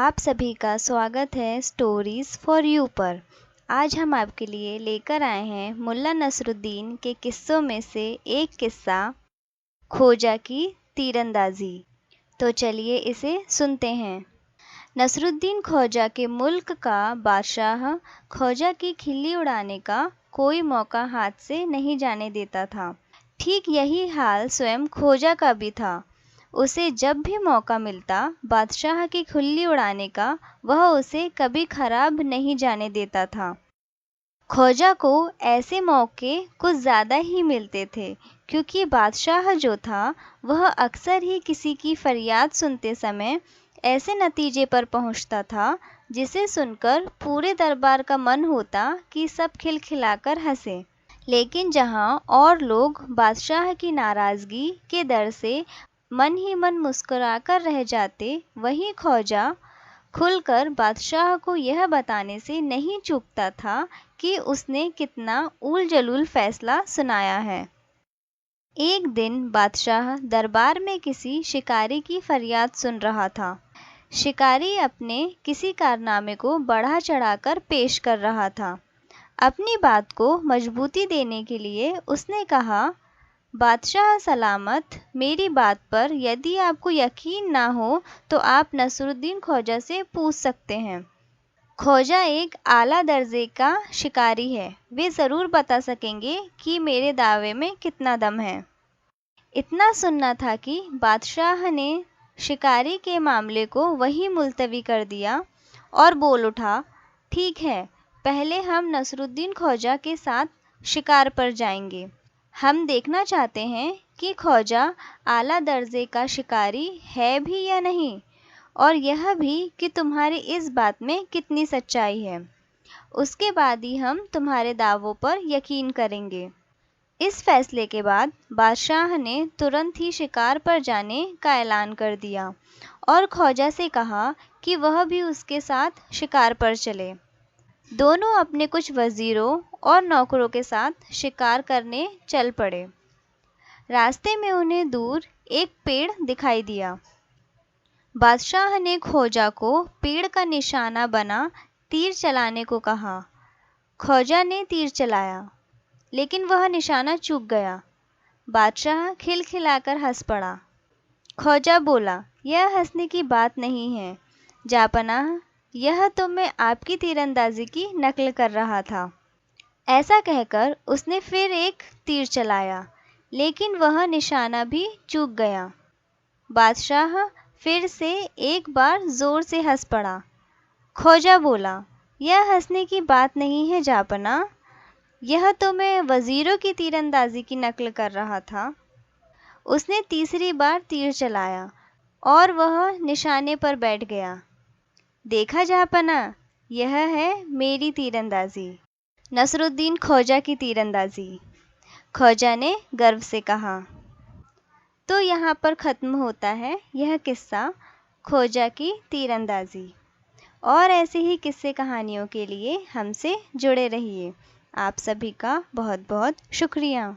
आप सभी का स्वागत है स्टोरीज़ फॉर यू पर। आज हम आपके लिए लेकर आए हैं मुल्ला नसरुद्दीन के किस्सों में से एक किस्सा, खोजा की तीरंदाजी। तो चलिए इसे सुनते हैं। नसरुद्दीन खोजा के मुल्क का बादशाह खोजा की खिल्ली उड़ाने का कोई मौका हाथ से नहीं जाने देता था। ठीक यही हाल स्वयं खोजा का भी था। उसे जब भी मौका मिलता बादशाह की खिल्ली उड़ाने का, वह उसे कभी खराब नहीं जाने देता था। खोजा को ऐसे मौके कुछ ज़्यादा ही मिलते थे, क्योंकि बादशाह जो था वह अक्सर ही किसी की फरियाद सुनते समय ऐसे नतीजे पर पहुंचता था जिसे सुनकर पूरे दरबार का मन होता कि सब खिलखिलाकर हंसे। लेकिन जहां और लोग बादशाह की नाराज़गी के डर से मन ही मन मुस्कुराकर रह जाते, वहीं खोजा खुलकर बादशाह को यह बताने से नहीं चूकता था कि उसने कितना उल जलूल फैसला सुनाया है। एक दिन बादशाह दरबार में किसी शिकारी की फरियाद सुन रहा था। शिकारी अपने किसी कारनामे को बढ़ा चढ़ाकर पेश कर रहा था। अपनी बात को मजबूती देने के लिए उसने कहा, बादशाह सलामत, मेरी बात पर यदि आपको यकीन ना हो तो आप नसरुद्दीन खोजा से पूछ सकते हैं। खोजा एक आला दर्जे का शिकारी है, वे ज़रूर बता सकेंगे कि मेरे दावे में कितना दम है। इतना सुनना था कि बादशाह ने शिकारी के मामले को वहीं मुलतवी कर दिया और बोल उठा, ठीक है, पहले हम नसरुद्दीन खोजा के साथ शिकार पर जाएंगे। हम देखना चाहते हैं कि खोजा आला दर्जे का शिकारी है भी या नहीं, और यह भी कि तुम्हारी इस बात में कितनी सच्चाई है। उसके बाद ही हम तुम्हारे दावों पर यकीन करेंगे। इस फैसले के बाद बादशाह ने तुरंत ही शिकार पर जाने का ऐलान कर दिया और खोजा से कहा कि वह भी उसके साथ शिकार पर चले। दोनों अपने कुछ वज़ीरों और नौकरों के साथ शिकार करने चल पड़े। रास्ते में उन्हें दूर एक पेड़ दिखाई दिया। बादशाह ने खोजा को पेड़ का निशाना बना तीर चलाने को कहा। खोजा ने तीर चलाया, लेकिन वह निशाना चूक गया। बादशाह खिलखिलाकर हंस पड़ा। खोजा बोला, यह हंसने की बात नहीं है जापनाह, यह तो मैं आपकी तीरंदाजी की नकल कर रहा था। ऐसा कहकर उसने फिर एक तीर चलाया, लेकिन वह निशाना भी चूक गया। बादशाह फिर से एक बार जोर से हंस पड़ा। खोजा बोला, यह हंसने की बात नहीं है जापना, यह तो मैं वज़ीरों की तीरंदाजी की नकल कर रहा था। उसने तीसरी बार तीर चलाया और वह निशाने पर बैठ गया। देखा जापना, यह है मेरी तीरंदाजी, नसरुद्दीन खोजा की तीरंदाजी, खोजा ने गर्व से कहा। तो यहाँ पर ख़त्म होता है यह किस्सा, खोजा की तीरंदाजी। और ऐसे ही किस्से कहानियों के लिए हमसे जुड़े रहिए। आप सभी का बहुत बहुत शुक्रिया।